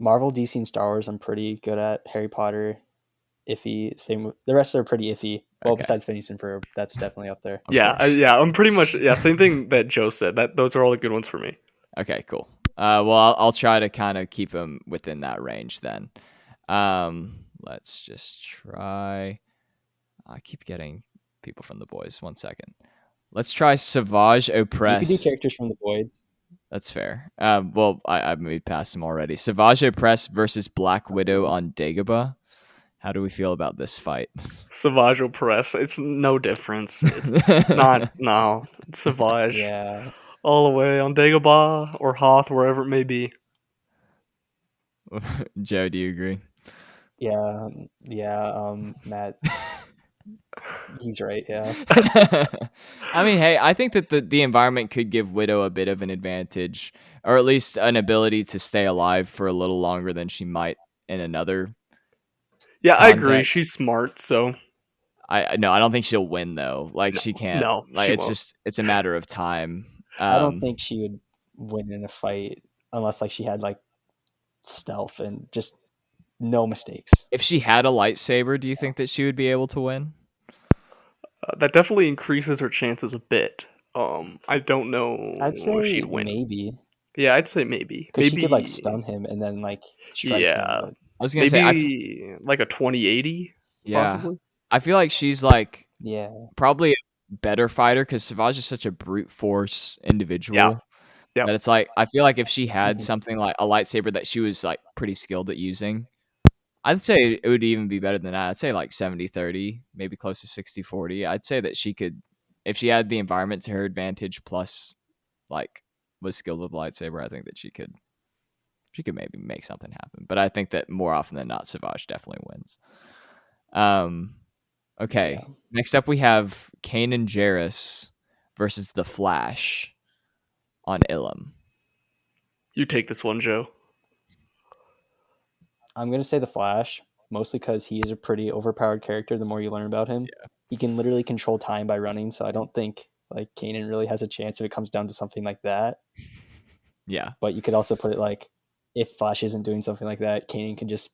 Marvel, DC, and Star Wars. I'm pretty good at. Harry Potter, iffy. Same. The rest are pretty iffy. Well, besides Phineas and Ferb, that's definitely up there. I'm pretty much same thing that Joe said. Those are all the good ones for me. Okay, cool. Well, I'll try to kind of keep them within that range then. Let's just try. I keep getting people from The Boys. 1 second. Let's try Savage Opress. You could do characters from The Boys. That's fair. Well, I moved past them already. Savage Opress versus Black Widow on Dagobah. How do we feel about this fight? Savage Opress. It's no difference. It's not. No. It's Savage. Yeah. All the way on Dagobah or Hoth, wherever it may be. Joe, do you agree? Yeah. Matt. He's right, yeah. I mean, hey, I think that the environment could give Widow a bit of an advantage, or at least an ability to stay alive for a little longer than she might in another. Yeah, context. I agree. She's smart, so I don't think she'll win though. Like she can't. No, like it's a matter of time. I don't think she would win in a fight unless like she had like stealth and just no mistakes. If she had a lightsaber, do you think that she would be able to win? That definitely increases her chances a bit. I don't know. I'd say if she'd win. Maybe. Yeah, I'd say maybe. Because she could like stun him and then like strike him. But... I was gonna say like a 20-80. Yeah, possibly? I feel like she's like probably a better fighter because Savage is such a brute force individual. Yeah. That it's like I feel like if she had something like a lightsaber that she was like pretty skilled at using, I'd say it would even be better than that. I'd say like 70-30, maybe close to 60-40. I'd say that she could if she had the environment to her advantage, plus like was skilled with lightsaber, I think that she could maybe make something happen. But I think that more often than not, Savage definitely wins. Okay. Yeah. Next up, we have Kanan Jarrus versus the Flash on Ilum. You take this one, Joe. I'm gonna say the Flash, mostly because he is a pretty overpowered character. The more you learn about him, he can literally control time by running. So I don't think like Kanan really has a chance if it comes down to something like that. Yeah. But you could also put it like, if Flash isn't doing something like that, Kanan can just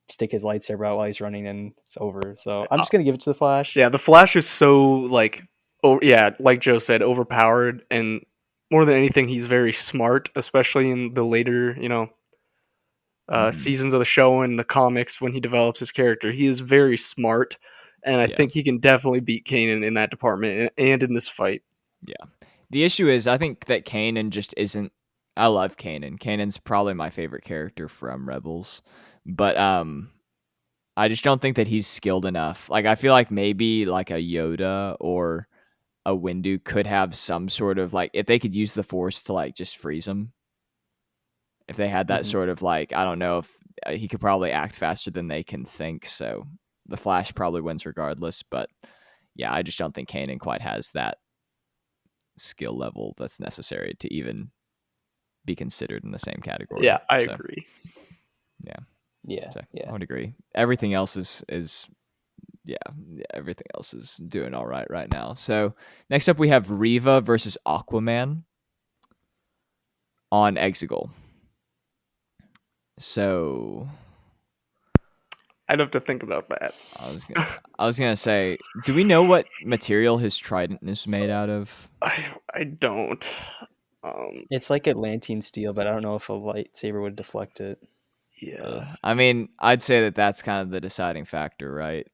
stick his lightsaber out while he's running and it's over. So I'm just gonna give it to the Flash. Yeah, the Flash is so like, oh yeah, like Joe said, overpowered, and more than anything, he's very smart, especially in the later, seasons of the show and the comics when he develops his character. He is very smart, and I think he can definitely beat Kanan in that department and in this fight. Yeah. The issue is, I think that Kanan just isn't. I love Kanan. Kanan's probably my favorite character from Rebels, but I just don't think that he's skilled enough. Like, I feel like maybe like a Yoda or a Windu could have some sort of like, if they could use the Force to like just freeze him. If they had that sort of like, I don't know, if he could probably act faster than they can think. So the Flash probably wins regardless. But yeah, I just don't think Kanan quite has that skill level that's necessary to even be considered in the same category. Yeah, I agree. Yeah, So yeah. I would agree. Everything else is everything else is doing all right now. So next up we have Reva versus Aquaman on Exegol. So I'd have to think about that. I was gonna say, do we know what material his trident is made out of? I don't. It's like Atlantean steel, but I don't know if a lightsaber would deflect it. Yeah. I mean, I'd say that that's kind of the deciding factor, right?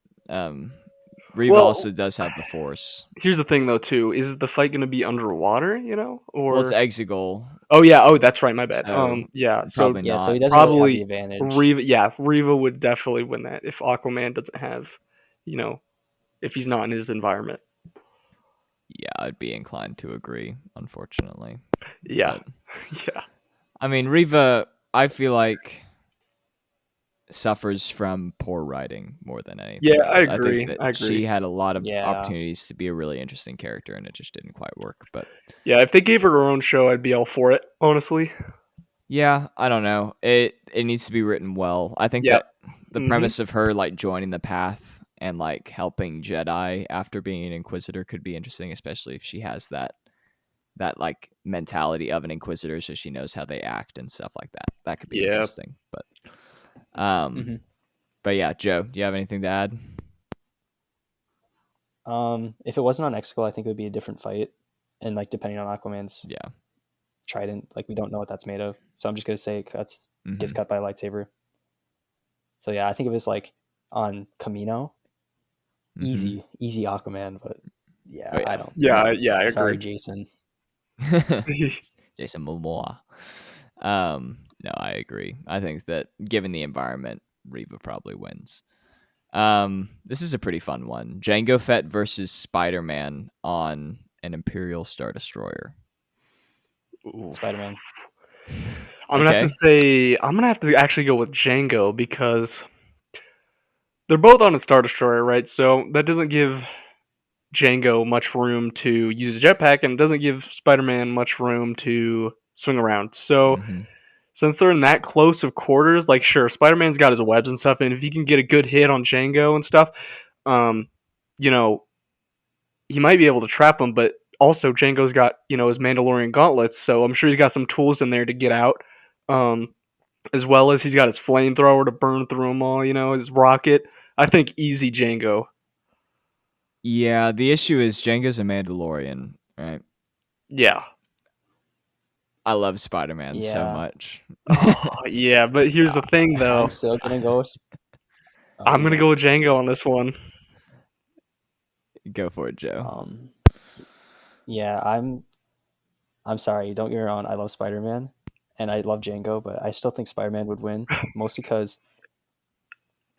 Reva also does have the Force. Here's the thing, though, too. Is the fight going to be underwater, or... Well, it's Exegol. Oh, yeah. Oh, that's right. My bad. So yeah. probably Yeah, not. so he doesn't Probably really have the advantage. Reva would definitely win that if Aquaman doesn't have, if he's not in his environment. Yeah, I'd be inclined to agree, unfortunately. Yeah. But, yeah. I mean, Reva, I feel like suffers from poor writing more than anything. Yeah, else. I agree. I think that she had a lot of Yeah. opportunities to be a really interesting character, and it just didn't quite work. But Yeah, if they gave her own show, I'd be all for it, honestly. yeah, I don't know. It needs to be written well. I think Yep. that the premise of her like joining the path and like helping Jedi after being an Inquisitor could be interesting, especially if she has that like mentality of an Inquisitor, so she knows how they act and stuff like that. That could be interesting. But but yeah, Joe, do you have anything to add? If it wasn't on Exegol, I think it would be a different fight, and like depending on Aquaman's trident, like we don't know what that's made of, so I'm just gonna say that's gets cut by a lightsaber. So yeah, I think if it's like on Camino, easy Aquaman, but yeah, I don't. Yeah, I agree. Sorry, Jason. Jason Momoa. No, I agree. I think that given the environment, Reva probably wins. This is a pretty fun one. Jango Fett versus Spider-Man on an Imperial Star Destroyer. Spider-Man. I'm gonna have to actually go with Jango because they're both on a Star Destroyer, right? So that doesn't give Jango much room to use a jetpack, and it doesn't give Spider-Man much room to swing around. So since they're in that close of quarters, like sure, Spider-Man's got his webs and stuff, and if he can get a good hit on Jango and stuff, he might be able to trap him, but also Django's got, his Mandalorian gauntlets, so I'm sure he's got some tools in there to get out. As well as he's got his flamethrower to burn through them all, his rocket. I think easy Django. Yeah, the issue is Django's a Mandalorian, right? Yeah. I love Spider-Man so much. Yeah, but here's the thing, though. I'm still gonna go with... I'm gonna go with Django on this one. Go for it, Joe. Yeah, I'm sorry, don't get me wrong, I love Spider-Man and I love Django, but I still think Spider-Man would win, mostly because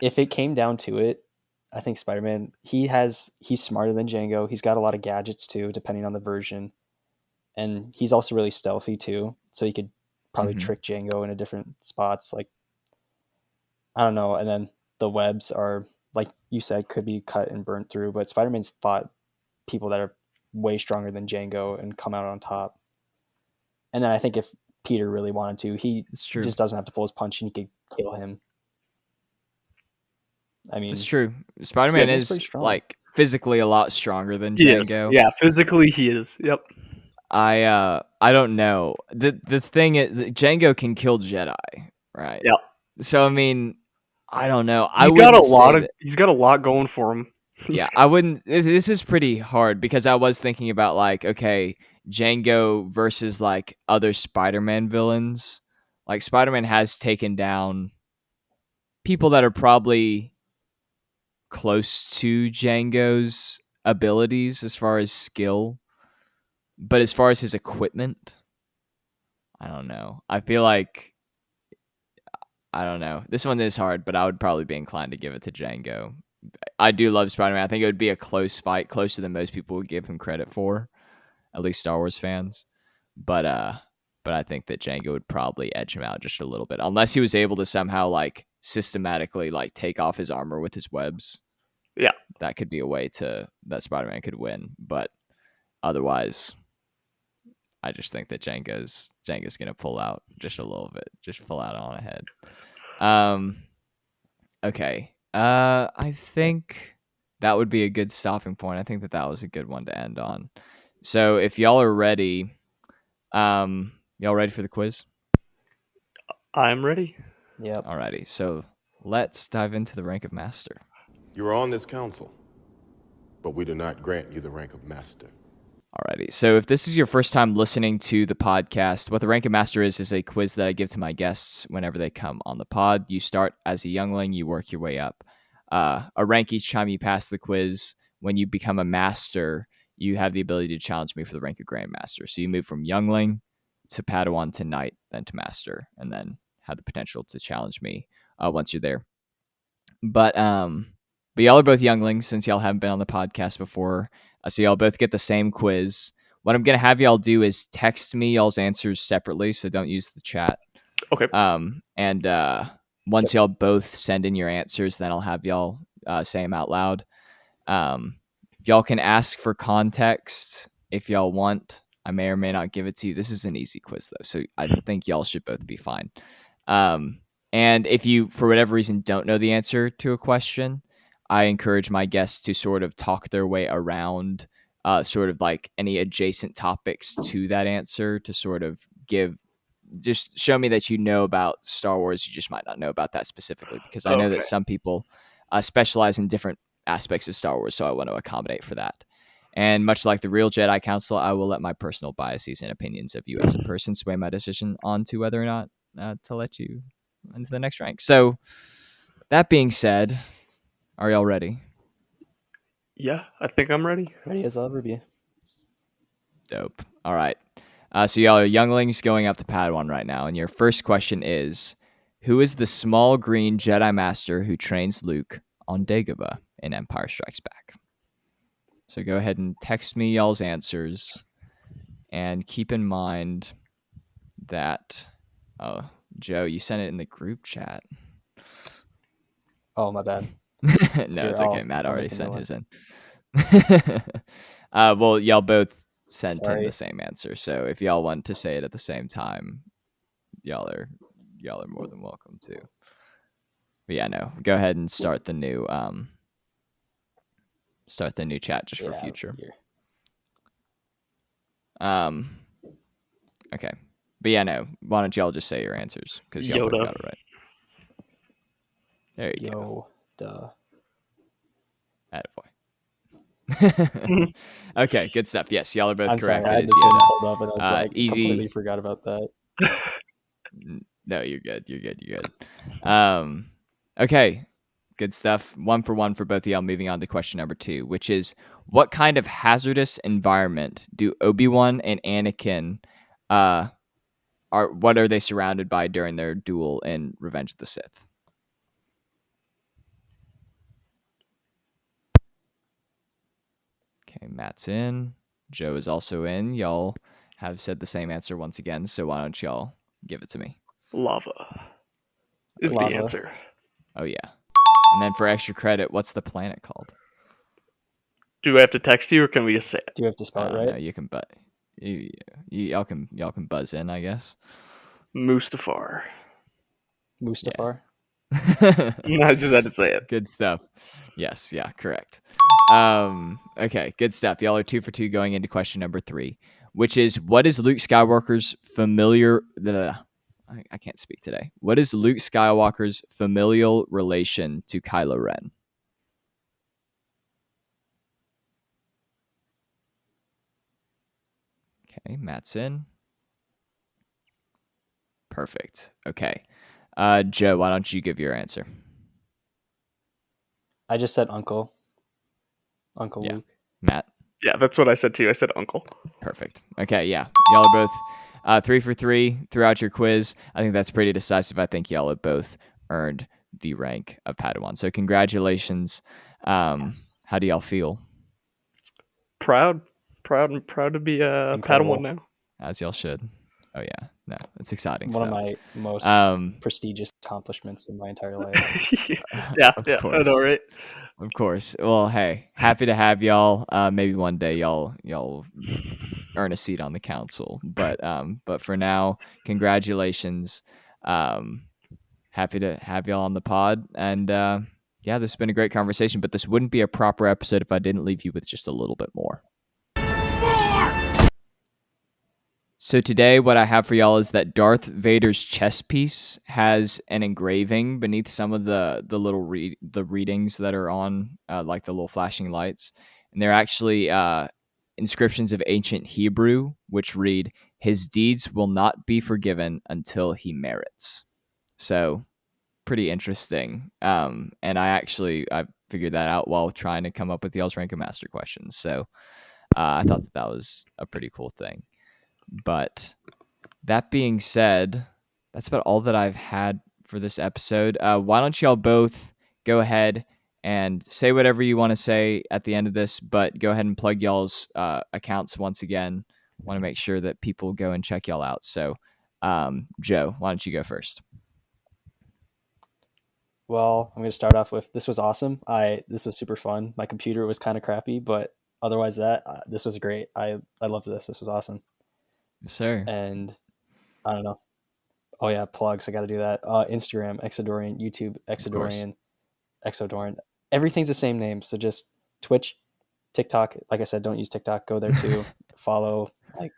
if it came down to it, I think Spider-Man, he's smarter than Django. He's got a lot of gadgets too, depending on the version. And he's also really stealthy too. So he could probably trick Django into different spots. Like, I don't know. And then the webs are, like you said, could be cut and burnt through. But Spider-Man's fought people that are way stronger than Django and come out on top. And then I think if Peter really wanted to, he just doesn't have to pull his punch and he could kill him. I mean, it's true. Spider-Man is like physically a lot stronger than Django. Yeah, physically he is. Yep. I don't know. The thing is, Django can kill Jedi, right? Yeah. So I mean, I don't know. He's got a lot going for him. Yeah, I wouldn't. This is pretty hard because I was thinking about like, okay, Django versus like other Spider-Man villains. Like Spider-Man has taken down people that are probably close to Django's abilities as far as skill, but as far as his equipment, I don't know. I feel like I don't know. This one is hard, but I would probably be inclined to give it to Django. I do love Spider-Man. I think it would be a close fight, closer than most people would give him credit for, at least Star Wars fans. But I think that Django would probably edge him out just a little bit, unless he was able to somehow like systematically like take off his armor with his webs. Yeah, that could be a way that Spider-Man could win. But otherwise, I just think that Django's gonna pull out just a little bit, just pull out on ahead. Okay. I think that would be a good stopping point. I think that was a good one to end on. So if y'all are ready, y'all ready for the quiz? I'm ready. Yep. Alrighty. So let's dive into the rank of master. You are on this council, but we do not grant you the rank of master. Alrighty. So if this is your first time listening to the podcast, what the Rank of Master is a quiz that I give to my guests whenever they come on the pod. You start as a youngling, you work your way up. A rank each time you pass the quiz. When you become a master, you have the ability to challenge me for the rank of Grandmaster. So you move from youngling to Padawan to Knight, then to Master, and then have the potential to challenge me once you're there. But y'all are both younglings since y'all haven't been on the podcast before. So y'all both get the same quiz. What I'm going to have y'all do is text me y'all's answers separately, so don't use the chat. Okay. And once y'all both send in your answers, then I'll have y'all say them out loud. Y'all can ask for context if y'all want. I may or may not give it to you. This is an easy quiz, though, so I think y'all should both be fine. And if you, for whatever reason, don't know the answer to a question, I encourage my guests to sort of talk their way around sort of like any adjacent topics to that answer to sort of just show me that you know about Star Wars. You just might not know about that specifically, because I know that some people specialize in different aspects of Star Wars, so I want to accommodate for that. And much like the real Jedi Council, I will let my personal biases and opinions of you as a person sway my decision on to whether or not to let you into the next rank. So that being said, are y'all ready? Yeah, I think I'm ready. Ready as I'll ever be. Dope. All right. So y'all are younglings going up to Padawan right now, and your first question is, who is the small green Jedi Master who trains Luke on Dagobah in Empire Strikes Back? So go ahead and text me y'all's answers, and keep in mind that, Joe, you sent it in the group chat. Oh, my bad. No, it's okay. Matt already sent his in. Well, y'all both sent in the same answer, so if y'all want to say it at the same time, y'all are more than welcome to. But yeah, no, go ahead and start the new chat just for future. Okay, but yeah, no, why don't y'all just say your answers, because y'all both got it right. There you go. Yoda. Attaboy. Okay, good stuff. Yes, y'all are both correct. Sorry, it is Yoda. Pulled up and I was easy. Completely forgot about that. No, you're good. You're good. Okay, good stuff. 1 for 1 for both of y'all. Moving on to question number 2, which is, what kind of hazardous environment do Obi-Wan and Anakin what are they surrounded by during their duel in Revenge of the Sith? Matt's in. Joe is also in. Y'all have said the same answer once again, so why don't y'all give it to me? Lava is Lava. the answer. Oh, yeah. And then for extra credit, what's the planet called? Do I have to text you, or can we just say it? Do you have to spell it right? No, you can y'all can buzz in, I guess. Mustafar. Mustafar. I just had to say it. Good stuff. Yes, yeah, correct. Okay, good stuff. Y'all are 2 for 2 going into question number 3, which is, what is Luke Skywalker's familiar... I can't speak today. What is Luke Skywalker's familial relation to Kylo Ren? Okay, Matt's in. Perfect. Okay. Joe, why don't you give your answer? I just said uncle. Uncle Yeah. Luke. Matt? Yeah, that's what I said too. I said uncle. Perfect. Okay, yeah. Y'all are both 3 for 3 throughout your quiz. I think that's pretty decisive. I think y'all have both earned the rank of Padawan. So congratulations. Yes. How do y'all feel? Proud to be a Incredible. Padawan now. As y'all should. Oh yeah. No, it's exciting One stuff. of my most prestigious accomplishments in my entire life. yeah, Of I course. know, right? Of course. Well, hey, happy to have y'all. Maybe one day y'all earn a seat on the council. But for now, congratulations. Happy to have y'all on the pod. And yeah, this has been a great conversation. But this wouldn't be a proper episode if I didn't leave you with just a little bit more. So today, what I have for y'all is that Darth Vader's chess piece has an engraving beneath some of the little readings that are on, like the little flashing lights, and they're actually inscriptions of ancient Hebrew, which read, "His deeds will not be forgiven until he merits." So, pretty interesting. And I figured that out while trying to come up with y'all's Rank of Master questions. So, I thought that was a pretty cool thing. But that being said, that's about all that I've had for this episode. Why don't y'all both go ahead and say whatever you want to say at the end of this, but go ahead and plug y'all's accounts once again. Want to make sure that people go and check y'all out. So, Joe, why don't you go first? Well, I'm going to start off with, this was awesome. This was super fun. My computer was kind of crappy, but otherwise this was great. I loved this. This was awesome. Yes, sir. And I don't know. Oh yeah, plugs. I got to do that. Instagram, Exodoren, YouTube, Exodoren. Everything's the same name. So just Twitch, TikTok. Like I said, don't use TikTok. Go there too. Follow. Like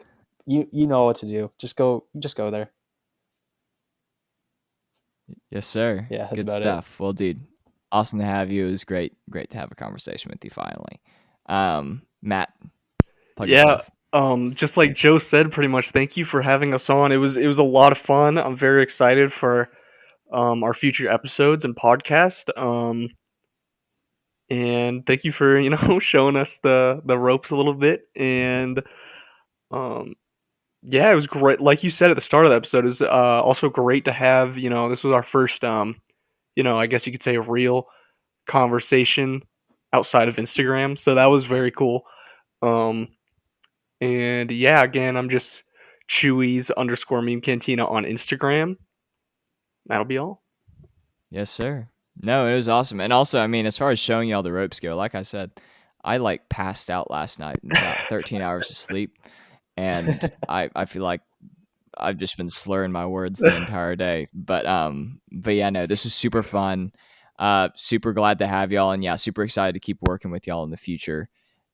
you know what to do. Just go there. Yes, sir. Yeah, that's good about stuff. Well, dude, awesome to have you. It was great to have a conversation with you finally. Matt, plug yourself. Just like Joe said, pretty much, thank you for having us on. It was a lot of fun. I'm very excited for our future episodes and podcast. And thank you for showing us the ropes a little bit. And yeah, it was great. Like you said at the start of the episode, it was also great to have, this was our first I guess you could say, a real conversation outside of Instagram. So that was very cool. And yeah, again, I'm just Chewie's _meme Cantina on Instagram. That'll be all. Yes, sir. No, it was awesome. And also, I mean, as far as showing y'all the ropes go, like I said, I passed out last night and got 13 hours of sleep. And I feel like I've just been slurring my words the entire day. But yeah, no, this was super fun. Super glad to have y'all, and yeah, super excited to keep working with y'all in the future.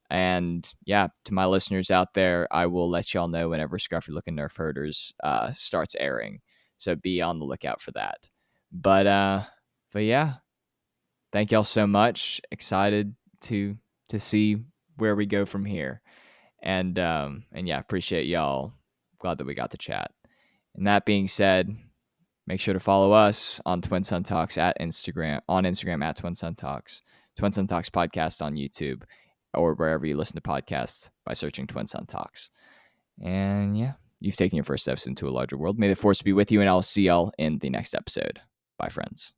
And yeah, to my listeners out there, I will let y'all know whenever Scruffy Looking Nerf Herders starts airing. So be on the lookout for that. But yeah, thank y'all so much. Excited to see where we go from here. And yeah, appreciate y'all. Glad that we got to chat. And that being said, make sure to follow us on Twin Sun Talks on Instagram at Twin Sun Talks, Twin Sun Talks podcast on YouTube, or wherever you listen to podcasts by searching Twin Sun Talks. And yeah, you've taken your first steps into a larger world. May the force be with you, and I'll see y'all in the next episode. Bye, friends.